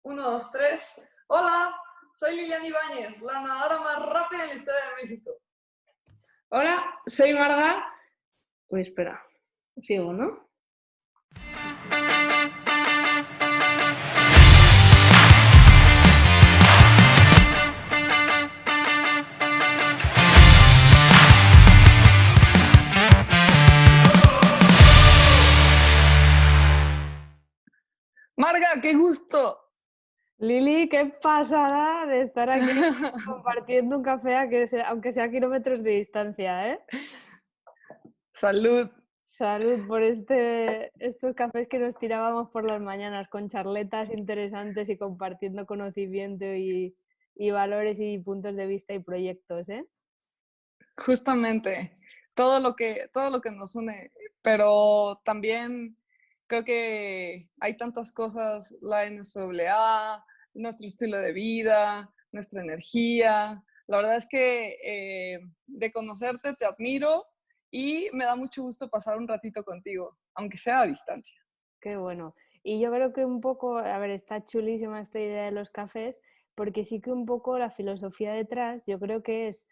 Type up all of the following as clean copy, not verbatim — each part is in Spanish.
Uno, dos, tres. Hola, soy Liliana Ibáñez, la nadadora más rápida en la historia de México. Hola, soy Marga. Uy, espera, sigo, ¿no? Marga, qué gusto. Lili, ¿qué pasará de estar aquí compartiendo un café, aunque sea a kilómetros de distancia, ¿eh? Salud. Salud por estos cafés que nos tirábamos por las mañanas con charletas interesantes y compartiendo conocimiento y valores y puntos de vista y proyectos, ¿eh? Justamente, todo lo que nos une, pero también creo que hay tantas cosas, la NSAA, nuestro estilo de vida, nuestra energía. La verdad es que de conocerte te admiro y me da mucho gusto pasar un ratito contigo, aunque sea a distancia. Qué bueno. Y yo creo que un poco, a ver, está chulísima esta idea de los cafés, porque sí que un poco la filosofía detrás, yo creo que es,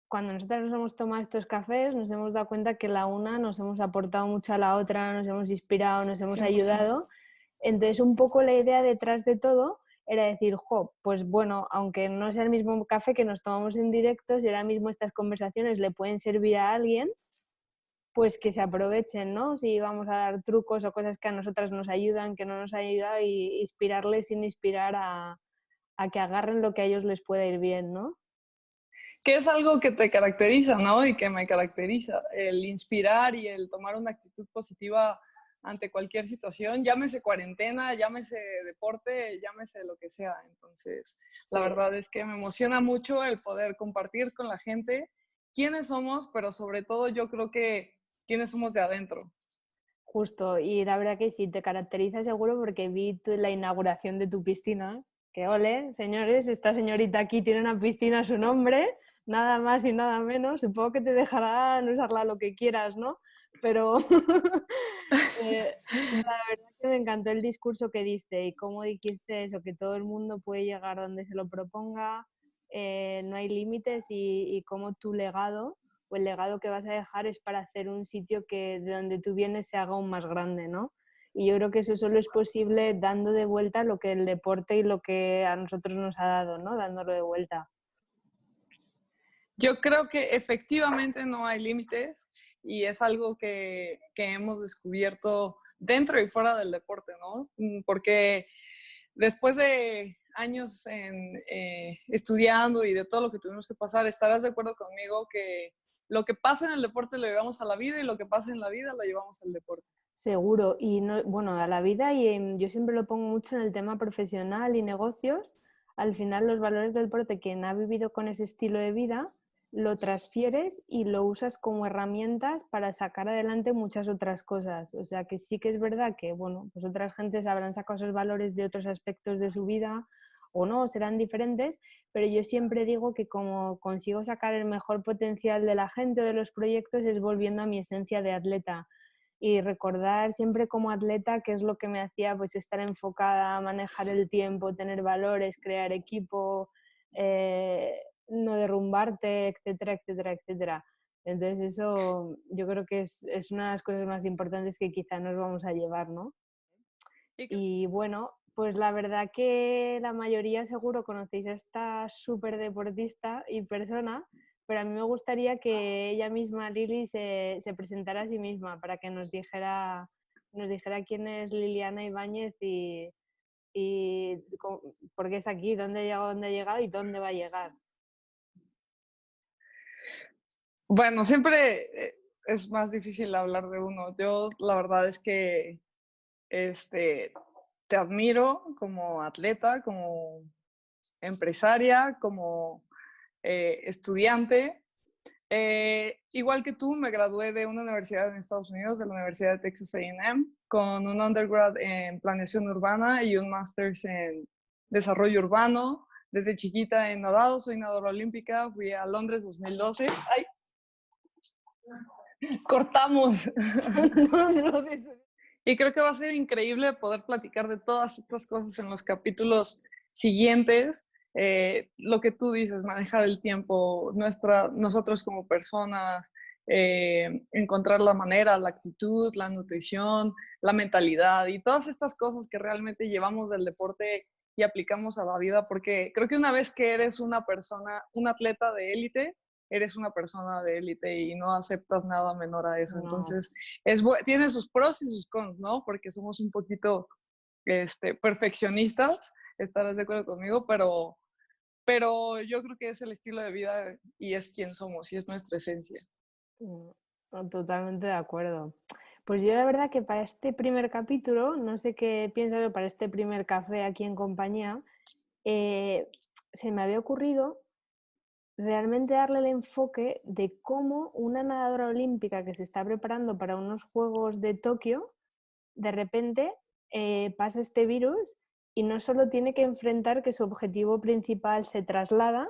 cuando nosotros nos hemos tomado estos cafés, nos hemos dado cuenta que la una nos hemos aportado mucho a la otra, nos hemos inspirado, nos hemos 100%. ayudado. Entonces, un poco la idea detrás de todo era decir, jo, pues bueno, aunque no sea el mismo café que nos tomamos en directo, si ahora mismo estas conversaciones le pueden servir a alguien, pues que se aprovechen, ¿no? Si vamos a dar trucos o cosas que a nosotras nos ayudan, que no nos ayudan, y inspirarles sin inspirar a que agarren lo que a ellos les pueda ir bien, ¿no? Que es algo que te caracteriza, ¿no? Y que me caracteriza, el inspirar y el tomar una actitud positiva ante cualquier situación, llámese cuarentena, llámese deporte, llámese lo que sea. Entonces, la Sí. verdad es que me emociona mucho el poder compartir con la gente quiénes somos, pero sobre todo yo creo que quiénes somos de adentro. Justo, y la verdad que sí, te caracteriza seguro porque vi la inauguración de tu piscina, que ole, señores, esta señorita aquí tiene una piscina a su nombre, nada más y nada menos, supongo que te dejarán usarla lo que quieras, ¿no? Pero la verdad que me encantó el discurso que diste y cómo dijiste eso, que todo el mundo puede llegar donde se lo proponga, no hay límites y cómo tu legado o el legado que vas a dejar es para hacer un sitio que de donde tú vienes se haga aún más grande, ¿no? Y yo creo que eso solo es posible dando de vuelta lo que el deporte y lo que a nosotros nos ha dado, ¿no? Dándolo de vuelta. Yo creo que efectivamente no hay límites y es algo que hemos descubierto dentro y fuera del deporte, ¿no? Porque después de años estudiando y de todo lo que tuvimos que pasar, estarás de acuerdo conmigo que lo que pasa en el deporte lo llevamos a la vida y lo que pasa en la vida lo llevamos al deporte. Seguro, y no, bueno, a la vida yo siempre lo pongo mucho en el tema profesional y negocios. Al final los valores del deporte, quien ha vivido con ese estilo de vida, lo transfieres y lo usas como herramientas para sacar adelante muchas otras cosas. O sea que sí que es verdad que, bueno, pues otras gentes habrán sacado esos valores de otros aspectos de su vida o no, serán diferentes, pero yo siempre digo que como consigo sacar el mejor potencial de la gente o de los proyectos es volviendo a mi esencia de atleta y recordar siempre como atleta qué es lo que me hacía pues estar enfocada, manejar el tiempo, tener valores, crear equipo, no derrumbarte, etcétera, etcétera, etcétera. Entonces eso yo creo que es una de las cosas más importantes que quizá nos vamos a llevar, ¿no? Y creo Y bueno, pues la verdad que la mayoría seguro conocéis a esta súper deportista y persona, pero a mí me gustaría que ella misma, Lili, se presentara a sí misma para que nos dijera quién es Liliana Ibáñez y por qué está aquí, dónde ha llegado y dónde va a llegar. bueno, siempre es más difícil hablar de uno. Yo la verdad es que este, te admiro como atleta, como empresaria, como estudiante. Igual que tú, me gradué de una universidad en Estados Unidos, de la Universidad de Texas A&M, con un undergrad en planeación urbana y un máster en desarrollo urbano. Desde chiquita he nadado, soy nadadora olímpica, fui a Londres 2012. ¡Ay! Cortamos. No, no, Y creo que va a ser increíble poder platicar de todas estas cosas en los capítulos siguientes. Lo que tú dices, manejar el tiempo, nosotros como personas, encontrar la manera, la actitud, la nutrición, la mentalidad y todas estas cosas que realmente llevamos del deporte y aplicamos a la vida, porque creo que una vez que eres una persona, un atleta de élite, eres una persona de élite y no aceptas nada menor a eso. No. Entonces, tiene sus pros y sus cons, ¿no? Porque somos un poquito perfeccionistas, estarás de acuerdo conmigo, pero yo creo que es el estilo de vida y es quien somos y es nuestra esencia. Totalmente de acuerdo. Pues yo la verdad que para este primer capítulo, no sé qué piensas, pero para este primer café aquí en compañía, se me había ocurrido realmente darle el enfoque de cómo una nadadora olímpica que se está preparando para unos Juegos de Tokio, de repente pasa este virus y no solo tiene que enfrentar que su objetivo principal se traslada,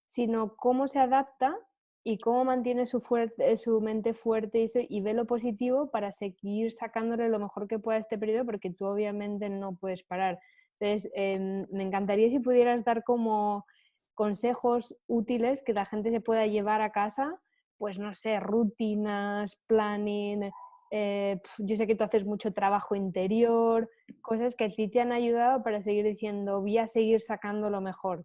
sino cómo se adapta y cómo mantiene su mente fuerte y ve lo positivo para seguir sacándole lo mejor que pueda a este periodo, porque tú obviamente no puedes parar. Entonces, me encantaría si pudieras dar como consejos útiles que la gente se pueda llevar a casa, pues no sé, rutinas, planning, yo sé que tú haces mucho trabajo interior, cosas que a ti te han ayudado para seguir diciendo, voy a seguir sacando lo mejor.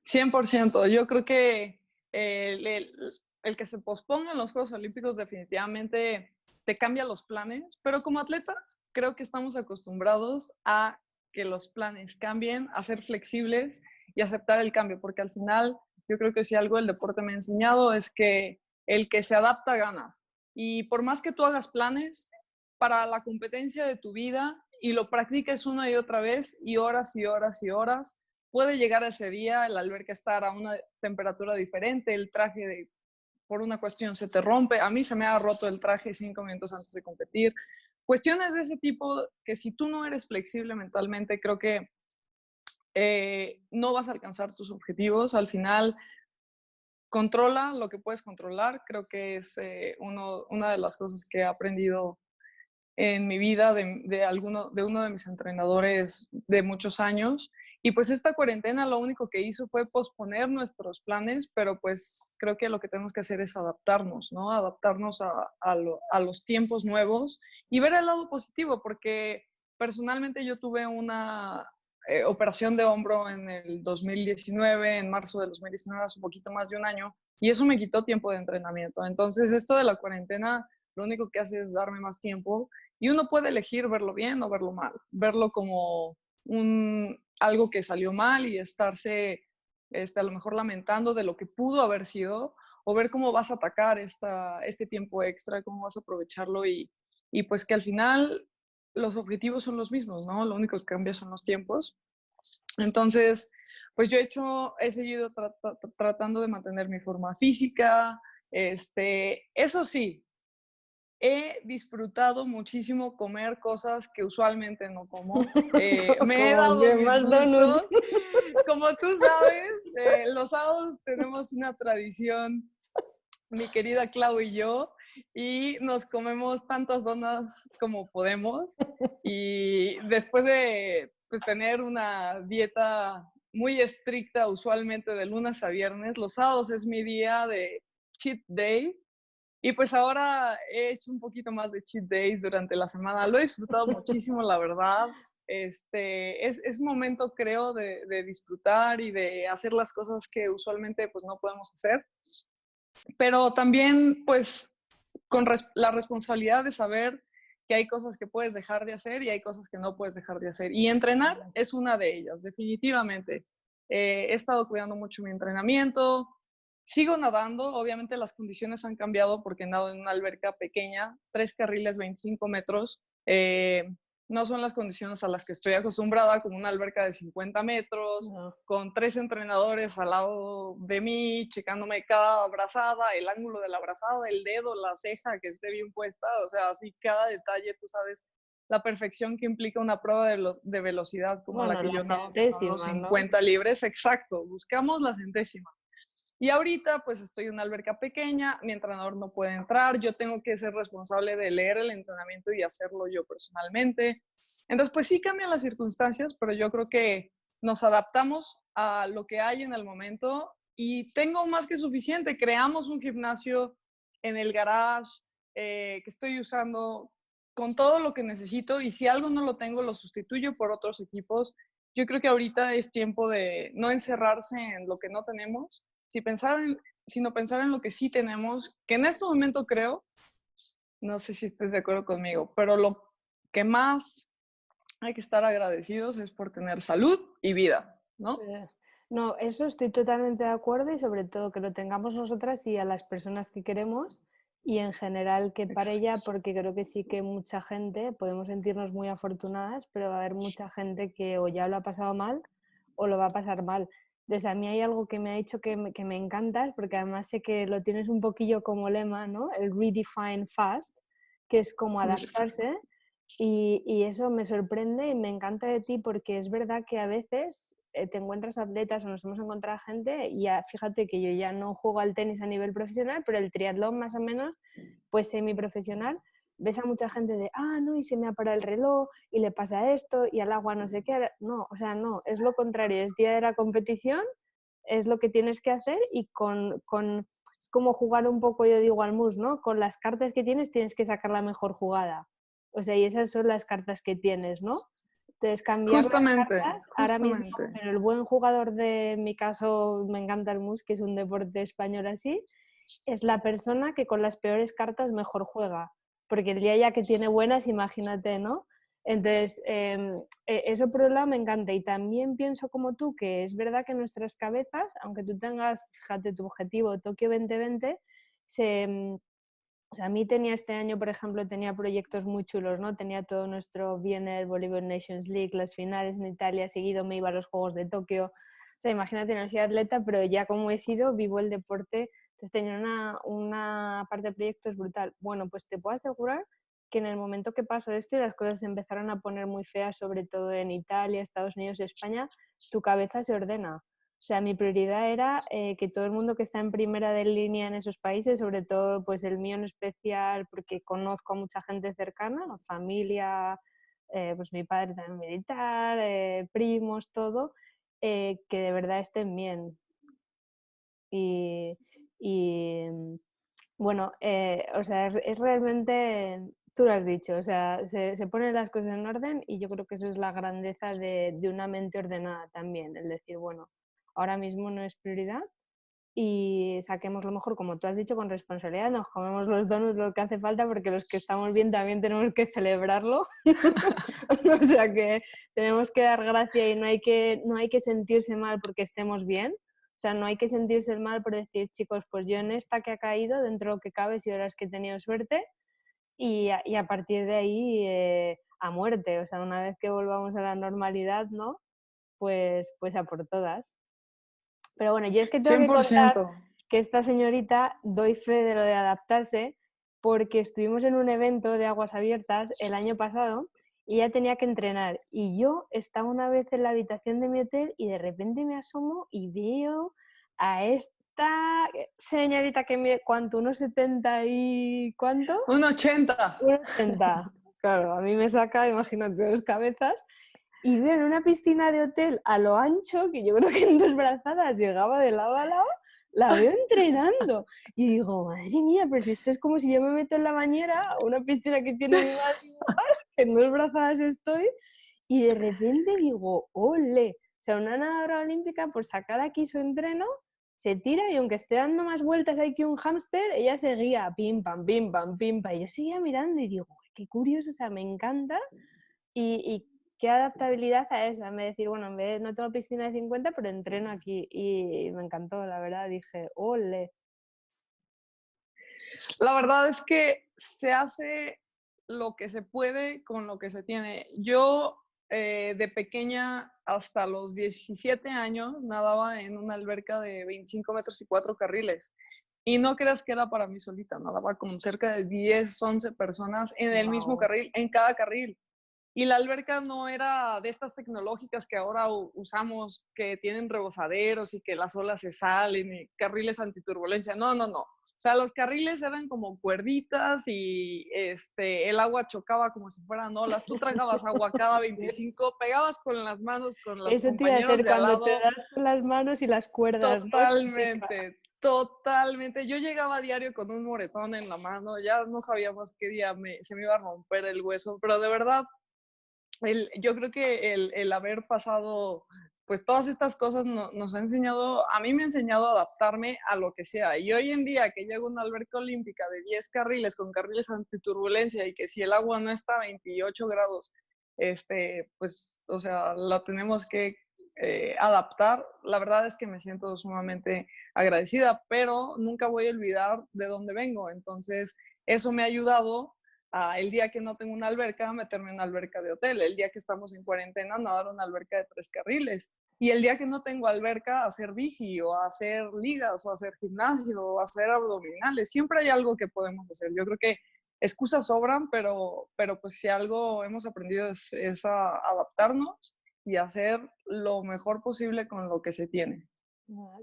100%. Yo creo que el que se pospongan los Juegos Olímpicos definitivamente te cambia los planes, pero como atletas creo que estamos acostumbrados a que los planes cambien, a ser flexibles y aceptar el cambio, porque al final yo creo que si algo el deporte me ha enseñado es que el que se adapta gana. Y por más que tú hagas planes para la competencia de tu vida y lo practiques una y otra vez y horas y horas y horas, puede llegar a ese día, el alberca estar a una temperatura diferente, el traje por una cuestión se te rompe. A mí se me ha roto el traje 5 minutos antes de competir. Cuestiones de ese tipo que si tú no eres flexible mentalmente, creo que no vas a alcanzar tus objetivos. Al final, controla lo que puedes controlar. Creo que es una de las cosas que he aprendido en mi vida de uno de mis entrenadores de muchos años. Y pues esta cuarentena lo único que hizo fue posponer nuestros planes, pero pues creo que lo que tenemos que hacer es adaptarnos, ¿no? Adaptarnos a los tiempos nuevos y ver el lado positivo, porque personalmente yo tuve una operación de hombro en el 2019, en marzo del 2019, hace un poquito más de un año, y eso me quitó tiempo de entrenamiento. Entonces esto de la cuarentena lo único que hace es darme más tiempo y uno puede elegir verlo bien o verlo mal, verlo como algo que salió mal y estarse a lo mejor lamentando de lo que pudo haber sido, o ver cómo vas a atacar este tiempo extra, cómo vas a aprovecharlo y pues que al final los objetivos son los mismos, ¿no? Lo único que cambia son los tiempos. Entonces, pues yo he seguido tratando de mantener mi forma física. Eso sí, he disfrutado muchísimo comer cosas que usualmente no como. Me he Como dado que mis más donuts. gustos. Como tú sabes, los sábados tenemos una tradición, mi querida Clau y yo, y nos comemos tantas donas como podemos. Y después de pues, tener una dieta muy estricta, usualmente de lunes a viernes, los sábados es mi día de cheat day. Y pues ahora he hecho un poquito más de cheat days durante la semana. Lo he disfrutado muchísimo, la verdad. Es momento, creo, de disfrutar y de hacer las cosas que usualmente pues no podemos hacer. Pero también pues con la responsabilidad de saber que hay cosas que puedes dejar de hacer y hay cosas que no puedes dejar de hacer. Y entrenar es una de ellas, definitivamente. He estado cuidando mucho mi entrenamiento. Sigo nadando, obviamente las condiciones han cambiado porque nado en una alberca pequeña, 3 carriles, 25 metros. No son las condiciones a las que estoy acostumbrada, como una alberca de 50 metros, No. con 3 entrenadores al lado de mí, checándome cada brazada, el ángulo de la brazada, el dedo, la ceja, que esté bien puesta, o sea, así cada detalle, tú sabes la perfección que implica una prueba de velocidad como la que yo nado, que son los centésima, ¿no? 50 libres, exacto, buscamos la centésima. Y ahorita pues estoy en una alberca pequeña, mi entrenador no puede entrar, yo tengo que ser responsable de leer el entrenamiento y hacerlo yo personalmente. Entonces pues sí cambian las circunstancias, pero yo creo que nos adaptamos a lo que hay en el momento y tengo más que suficiente. Creamos un gimnasio en el garage que estoy usando con todo lo que necesito y si algo no lo tengo, lo sustituyo por otros equipos. Yo creo que ahorita es tiempo de no encerrarse en lo que no tenemos, sino pensar en lo que sí tenemos, que en este momento creo, no sé si estés de acuerdo conmigo, pero lo que más hay que estar agradecidos es por tener salud y vida, Sí. ¿no? No, eso estoy totalmente de acuerdo y sobre todo que lo tengamos nosotras y a las personas que queremos y en general que para Exacto. ella, porque creo que sí que mucha gente, podemos sentirnos muy afortunadas, pero va a haber mucha gente que o ya lo ha pasado mal o lo va a pasar mal. Entonces a mí hay algo que me ha dicho que me encanta, porque además sé que lo tienes un poquillo como lema, ¿no? El redefine fast, que es como adaptarse. Y eso me sorprende y me encanta de ti porque es verdad que a veces te encuentras atletas o nos hemos encontrado gente y ya, fíjate que yo ya no juego al tenis a nivel profesional, pero el triatlón más o menos, pues semiprofesional, ves a mucha gente de, no, y se me ha parado el reloj y le pasa esto y al agua no sé qué. No, o sea, no, es lo contrario, es día de la competición, es lo que tienes que hacer y es como jugar un poco, yo digo, al mus, ¿no? Con las cartas que tienes que sacar la mejor jugada. O sea, y esas son las cartas que tienes, ¿no? Entonces, cambiar las Justamente, cartas, ahora mismo, justamente. pero el buen jugador de en mi caso, me encanta el mus, que es un deporte español así, es la persona que con las peores cartas mejor juega. Porque el día ya que tiene buenas, imagínate, ¿no? Entonces, eso por un lado me encanta. Y también pienso como tú que es verdad que nuestras cabezas, aunque tú tengas, fíjate, tu objetivo Tokio 2020, o sea, a mí tenía este año, por ejemplo, tenía proyectos muy chulos, ¿no? Tenía todo nuestro Bienes, Bolívar Nations League, las finales en Italia, seguido me iba a los Juegos de Tokio. O sea, imagínate, no soy atleta, pero ya como he sido, vivo el deporte. Entonces tenía una parte de proyectos brutal. Bueno, pues te puedo asegurar que en el momento que pasó esto y las cosas se empezaron a poner muy feas, sobre todo en Italia, Estados Unidos y España, tu cabeza se ordena. O sea, mi prioridad era que todo el mundo que está en primera de línea en esos países, sobre todo pues el mío en especial, porque conozco a mucha gente cercana, familia, pues mi padre también militar, primos, todo, que de verdad estén bien. Y, y, bueno, o sea, es realmente, tú lo has dicho, o sea, se ponen las cosas en orden y yo creo que eso es la grandeza de una mente ordenada también, el decir, bueno, ahora mismo no es prioridad y saquemos lo mejor, como tú has dicho, con responsabilidad, nos comemos los donuts lo que hace falta porque los que estamos bien también tenemos que celebrarlo. O sea que tenemos que dar gracia y no hay que sentirse mal porque estemos bien. O sea, no hay que sentirse mal por decir, chicos, pues yo en esta que ha caído, dentro de lo que cabe, si ahora es que he tenido suerte, y a partir de ahí a muerte. O sea, una vez que volvamos a la normalidad, ¿no? Pues a por todas. Pero bueno, yo es que tengo cien que por contar ciento que esta señorita doy fe de lo de adaptarse porque estuvimos en un evento de aguas abiertas el año pasado y ella tenía que entrenar. Y yo estaba una vez en la habitación de mi hotel y de repente me asomo y veo a esta señorita que mide, ¿cuánto? ¿Unos 70 y cuánto? Un 80. 1,80. Claro, a mí me saca, imagínate, dos cabezas. Y veo en una piscina de hotel a lo ancho, que yo creo que en 2 brazadas llegaba de lado a lado, la veo entrenando. Y digo, madre mía, pero si esto es como si yo me meto en la bañera, una piscina que tiene mi madre igual, que en 2 brazadas estoy, y de repente digo, ole. O sea, una nadadora olímpica, por sacar aquí su entreno, se tira y aunque esté dando más vueltas ahí que un hámster, ella seguía pim, pam, pim, pam, pim, pam. Y yo seguía mirando y digo, qué curioso, o sea, me encanta. Y qué adaptabilidad a eso, me decir, bueno, en vez no tengo piscina de 50, pero entreno aquí. Y me encantó, la verdad, dije, ole. La verdad es que se hace lo que se puede con lo que se tiene. Yo de pequeña hasta los 17 años nadaba en una alberca de 25 metros y 4 carriles. Y no creas que era para mí solita, nadaba con cerca de 10, 11 personas en el mismo Wow. carril, en cada carril. y la alberca no era de estas tecnológicas que ahora usamos, que tienen rebosaderos y que las olas se salen y carriles antiturbulencia. No, no, no. O sea, los carriles eran como cuerditas y el agua chocaba como si fueran olas. Tú tragabas agua cada Sí. 25, pegabas con las manos con los Eso te iba a compañeros hacer de al cuando te lado. das con las manos y las cuerdas, ¿no? Típica. Totalmente, totalmente. Yo llegaba a diario con un moretón en la mano, ya no sabíamos qué día se me iba a romper el hueso, pero de verdad, yo creo que el haber pasado, pues todas estas cosas nos ha enseñado, a mí me ha enseñado a adaptarme a lo que sea. Y hoy en día que llego a una alberca olímpica de 10 carriles con carriles antiturbulencia y que si el agua no está a 28 grados, pues, o sea, la tenemos que adaptar. La verdad es que me siento sumamente agradecida, pero nunca voy a olvidar de dónde vengo. Entonces, eso me ha ayudado el día que no tengo una alberca, meterme en una alberca de hotel. El día que estamos en cuarentena, nadar una alberca de 3 carriles. Y el día que no tengo alberca, hacer bici o hacer ligas o hacer gimnasio o hacer abdominales. Siempre hay algo que podemos hacer. Yo creo que excusas sobran, pero pues si algo hemos aprendido es a adaptarnos y hacer lo mejor posible con lo que se tiene.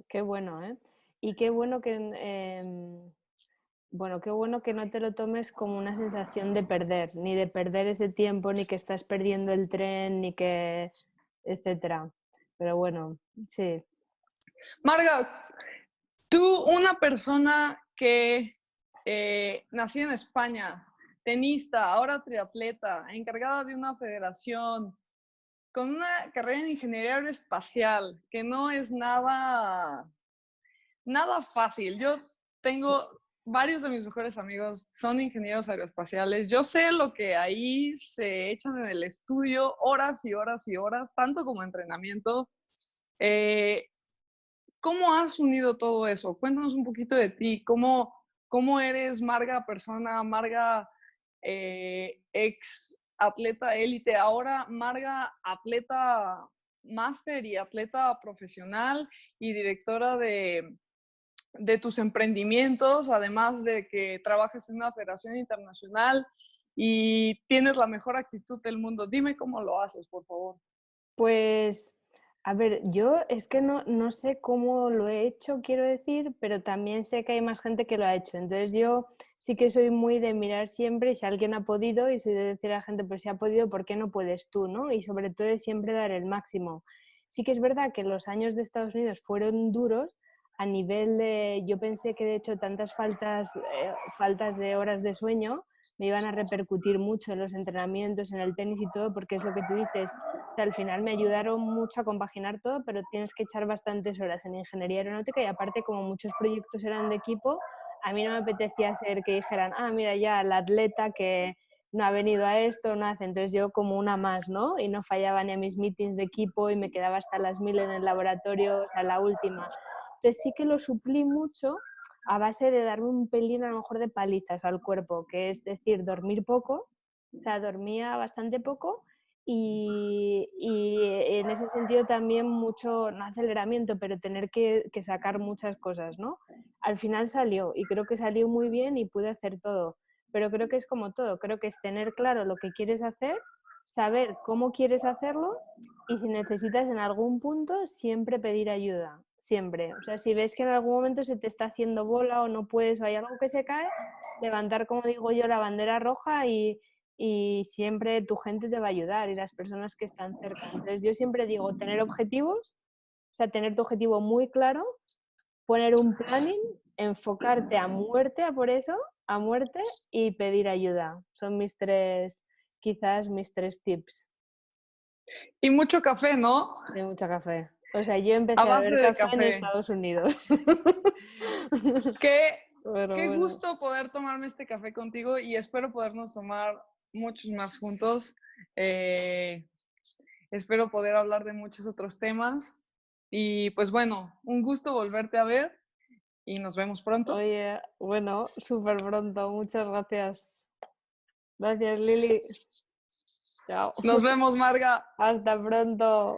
Qué bueno, ¿eh? Y qué bueno que, bueno, qué bueno que no te lo tomes como una sensación de perder, ni de perder ese tiempo, ni que estás perdiendo el tren, ni que, etcétera. Pero bueno, sí. Marga, tú, una persona que nació en España, tenista, ahora triatleta, encargada de una federación, con una carrera en ingeniería aeroespacial, que no es nada fácil. Yo tengo varios de mis mejores amigos, son ingenieros aeroespaciales. Yo sé lo que ahí se echan en el estudio, horas y horas y horas, tanto como entrenamiento. Eh, ¿Cómo has unido todo eso? Cuéntanos un poquito de ti. ¿Cómo eres Marga persona, Marga ex atleta élite, ahora Marga atleta máster y atleta profesional y directora de tus emprendimientos, además de que trabajas en una federación internacional y tienes la mejor actitud del mundo? Dime cómo lo haces, por favor. Pues, a ver, yo es que no sé cómo lo he hecho, quiero decir, pero también sé que hay más gente que lo ha hecho. Entonces yo sí que soy muy de mirar siempre si alguien ha podido y soy de decir a la gente, pues si ha podido, ¿por qué no puedes tú, no? Y sobre todo es siempre dar el máximo. Sí que es verdad que los años de Estados Unidos fueron duros a nivel de, yo pensé que de hecho tantas faltas de horas de sueño me iban a repercutir mucho en los entrenamientos, en el tenis y todo, porque es lo que tú dices, o sea, al final me ayudaron mucho a compaginar todo, pero tienes que echar bastantes horas en ingeniería aeronáutica y aparte como muchos proyectos eran de equipo, a mí no me apetecía hacer que dijeran, ah, mira ya, la atleta que no ha venido a esto, no hace, entonces yo como una más, ¿no? Y no fallaba ni a mis meetings de equipo y me quedaba hasta las 1000 en el laboratorio, o sea, la última. Entonces sí que lo suplí mucho a base de darme un pelín a lo mejor de palizas al cuerpo, que es decir, dormir poco, o sea, dormía bastante poco y en ese sentido también mucho, no aceleramiento, pero tener que sacar muchas cosas, ¿no? Al final salió y creo que salió muy bien y pude hacer todo, pero creo que es como todo, creo que es tener claro lo que quieres hacer, saber cómo quieres hacerlo y si necesitas en algún punto siempre pedir ayuda, siempre. O sea, si ves que en algún momento se te está haciendo bola o no puedes o hay algo que se cae, levantar, como digo yo, la bandera roja y siempre tu gente te va a ayudar y las personas que están cerca. Entonces yo siempre digo, tener objetivos, o sea, tener tu objetivo muy claro, poner un planning, enfocarte a muerte a por eso, a muerte y pedir ayuda. Son quizás mis tres tips. Y mucho café, ¿no? De mucho café. O sea, yo A empecé a base beber de café en café. Estados Unidos. Qué, Pero qué bueno. gusto poder tomarme este café contigo y espero podernos tomar muchos más juntos. Eh, Espero poder hablar de muchos otros temas. Y pues bueno, un gusto volverte a ver y nos vemos pronto. Oye, bueno, súper pronto. Muchas gracias. Gracias, Lili. Chao. Nos vemos, Marga. Hasta pronto.